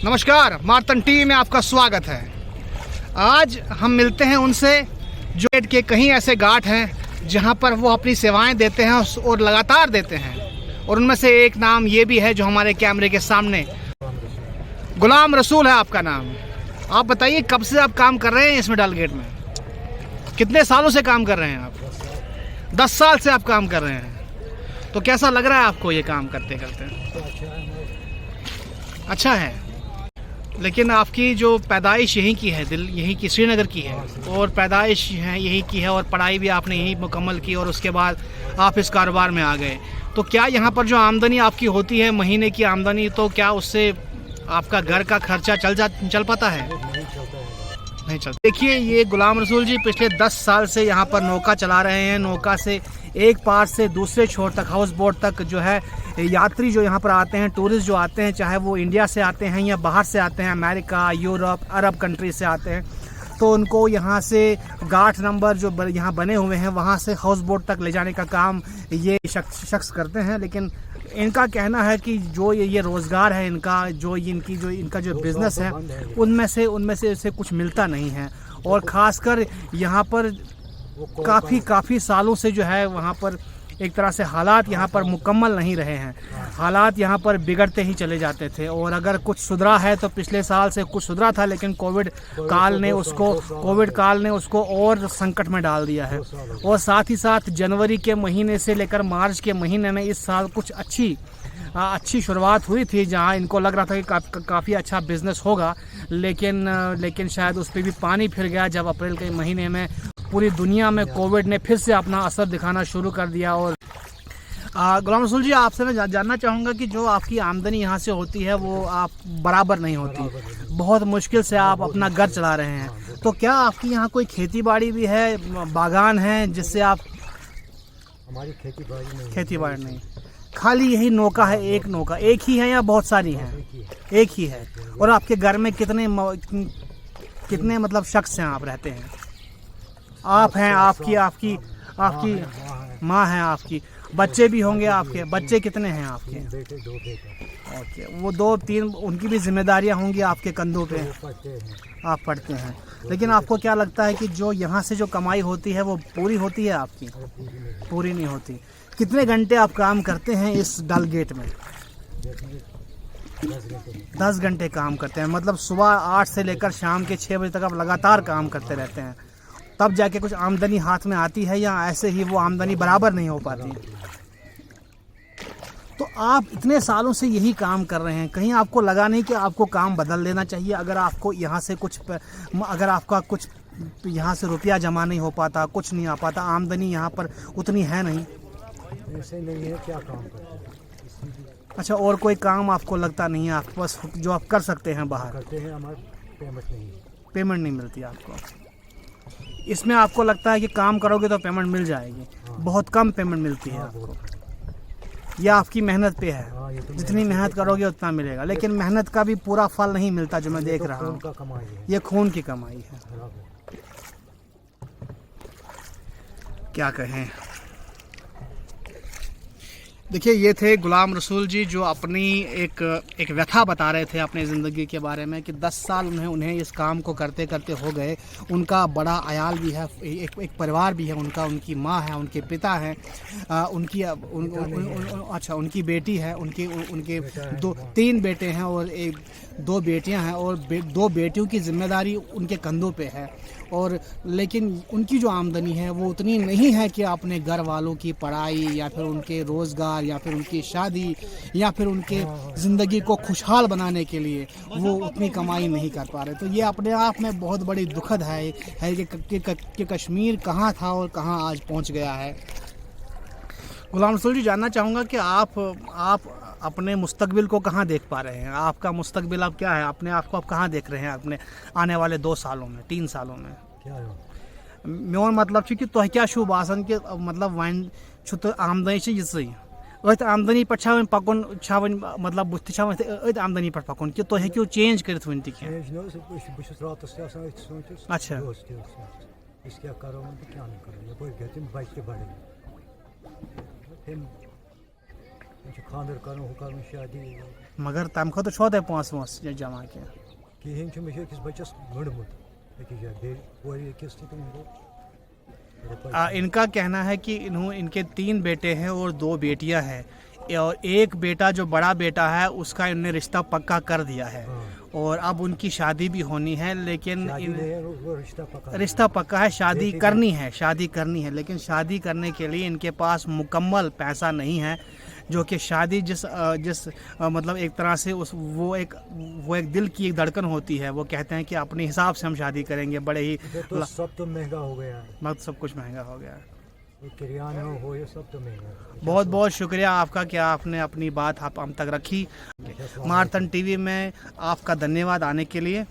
नमस्कार, मार्तन टीवी में आपका स्वागत है। आज हम मिलते हैं उनसे जो पेट के कहीं ऐसे घाट हैं जहां पर वो अपनी सेवाएं देते हैं और लगातार देते हैं, और उनमें से एक नाम ये भी है जो हमारे कैमरे के सामने, गुलाम रसूल है आपका नाम। आप बताइए, कब से आप काम कर रहे हैं इसमें डालगेट में? कितने सालों से काम कर रहे हैं आप? 10 साल से आप काम कर रहे हैं। तो कैसा लग रहा है आपको ये काम करते करते? अच्छा है। लेकिन आपकी जो पैदाइश यहीं की है, दिल यहीं की, श्रीनगर की है, और पैदाइश है यहीं की है, और पढ़ाई भी आपने यहीं मुकम्मल की, और उसके बाद आप इस कारोबार में आ गए। तो क्या यहाँ पर जो आमदनी आपकी होती है, महीने की आमदनी, तो क्या उससे आपका घर का खर्चा चल पाता है? नहीं चलता। देखिए, ये गुलाम रसूल जी पिछले 10 साल से यहाँ पर नौका चला रहे हैं। नौका से एक पार से दूसरे छोर तक, हाउस बोट तक जो है, यात्री जो यहाँ पर आते हैं, टूरिस्ट जो आते हैं, चाहे वो इंडिया से आते हैं या बाहर से आते हैं, अमेरिका, यूरोप, अरब कंट्री से आते हैं, तो उनको यहाँ से गाठ नंबर जो यहाँ बने हुए हैं वहाँ से हाउस बोट तक ले जाने का काम ये शख्स करते हैं। लेकिन इनका कहना है कि जो ये रोज़गार है इनका, इनका जो बिज़नेस है, उनमें से इसे कुछ मिलता नहीं है। और ख़ासकर यहाँ पर काफ़ी सालों से जो है वहाँ पर एक तरह से हालात यहाँ पर मुकम्मल नहीं रहे हैं। हालात यहाँ पर बिगड़ते ही चले जाते थे, और अगर कुछ सुधरा है तो पिछले साल से कुछ सुधरा था, लेकिन कोविड काल ने उसको और संकट में डाल दिया है। और साथ ही साथ जनवरी के महीने से लेकर मार्च के महीने में इस साल कुछ अच्छी शुरुआत हुई थी, जहां इनको लग रहा था कि काफ़ी अच्छा बिजनेस होगा, लेकिन शायद उस पर भी पानी फिर गया जब अप्रैल के महीने में पूरी दुनिया में कोविड ने फिर से अपना असर दिखाना शुरू कर दिया। और गुलाम रसूल जी, आपसे मैं जानना चाहूँगा कि जो आपकी आमदनी यहाँ से होती है वो आप बराबर नहीं होती, बहुत मुश्किल से आप अपना घर चला रहे हैं। तो क्या आपकी यहाँ कोई खेती बाड़ी भी है, बागान है, जिससे आप? हमारी खेती बाड़ी नहीं, खाली यही नौका है? एक नौका एक ही है या बहुत सारी हैं? एक ही है। और आपके घर में कितने मतलब शख्स हैं आप रहते हैं? आप हैं, आपकी माँ है, आपकी बच्चे भी होंगे आपके? बच्चे कितने हैं आपके? 2 बेटे। ओके, वो 2-3 उनकी भी जिम्मेदारियां होंगी आपके कंधों पे? आप पढ़ते हैं। लेकिन आपको क्या लगता है कि जो यहाँ से जो कमाई होती है वो पूरी होती है आपकी? पूरी नहीं होती। कितने घंटे आप काम करते हैं इस डालगेट में? 10 घंटे काम करते हैं। मतलब सुबह 8 से लेकर शाम के 6 बजे तक आप लगातार काम करते रहते हैं, तब जाके कुछ आमदनी हाथ में आती है, या ऐसे ही वो आमदनी बराबर नहीं हो पाती? तो आप इतने सालों से यही काम कर रहे हैं, कहीं आपको लगा नहीं कि आपको काम बदल लेना चाहिए? अगर आपको यहाँ से अगर आपका कुछ यहाँ से रुपया जमा नहीं हो पाता, कुछ नहीं आ पाता, आमदनी यहाँ पर उतनी है नहीं? ऐसे नहीं है, क्या काम करते हैं? अच्छा, और कोई काम आपको लगता नहीं है आपके पास जो आप कर सकते हैं बाहर? करते हैं, हमारे पेमेंट नहीं मिलती आपको? इसमें आपको लगता है कि काम करोगे तो पेमेंट मिल जाएगी? बहुत कम पेमेंट मिलती है आपको? या आपकी मेहनत पे है, जितनी मेहनत करोगे उतना मिलेगा, लेकिन मेहनत का भी पूरा फल नहीं मिलता जो मैं देख रहा हूँ। ये खून की कमाई है, क्या कहें। देखिए, ये थे गुलाम रसूल जी, जो अपनी एक व्यथा बता रहे थे अपने ज़िंदगी के बारे में, कि 10 साल उन्हें इस काम को करते करते हो गए। उनका बड़ा अयाल भी है, एक परिवार भी है उनका, उनकी माँ है, उनके पिता हैं, उनकी बेटी है, उनके 3 बेटे हैं और 2 बेटियां हैं, और 2 बेटियों की जिम्मेदारी उनके कंधों पे है। और लेकिन उनकी जो आमदनी है वो उतनी नहीं है कि अपने घर वालों की पढ़ाई, या फिर उनके रोज़गार, या फिर उनकी शादी, या फिर उनके ज़िंदगी को खुशहाल बनाने के लिए वो उतनी कमाई नहीं कर पा रहे। तो ये अपने आप में बहुत बड़ी दुखद है कि कश्मीर कहाँ था और कहाँ आज पहुँच गया है। गुलाम रसूल जी, जानना चाहूँगा कि आप अपने मुस्तकबिल को कहाँ देख पा रहे हैं? आपका मुस्तकबिल अब क्या है? अपने आप को आप कहाँ देख रहे हैं अपने आने वाले 2 सालों में, 3 सालों में? मेन मतलब कि तुह क्या छू बासान कि मतलब वन आमदनी ये अथ आमदनी पे पकुन मतलब बुथ आमदनी पे पकुन कि तुह हेक्यो चेंज कर वन तक? अच्छा, खानदर कर शादी मगर तम खो तो छोत पोस वोस जमा क्या कहें मे अकिस बचस गंडमुत अकिस जाए बेस इनका कहना है कि इनके 3 बेटे हैं और 2 बेटियां हैं और एक बेटा जो बड़ा बेटा है उसका इन्होंने रिश्ता पक्का कर दिया है और अब उनकी शादी भी होनी है लेकिन रिश्ता पक्का है, शादी करनी है लेकिन शादी करने के लिए इनके पास मुकम्मल पैसा नहीं है, जो कि शादी जिस मतलब एक तरह से वो एक दिल की एक धड़कन होती है। वो कहते हैं कि अपने हिसाब से हम शादी करेंगे, बड़े ही तो सब तो महंगा हो गया है, मतलब सब कुछ महंगा हो गया है, किराना हो ये सब तो महंगा है। बहुत बहुत शुक्रिया आपका कि आपने अपनी बात हम तक रखी। मारथन टीवी में आपका धन्यवाद आने के लिए।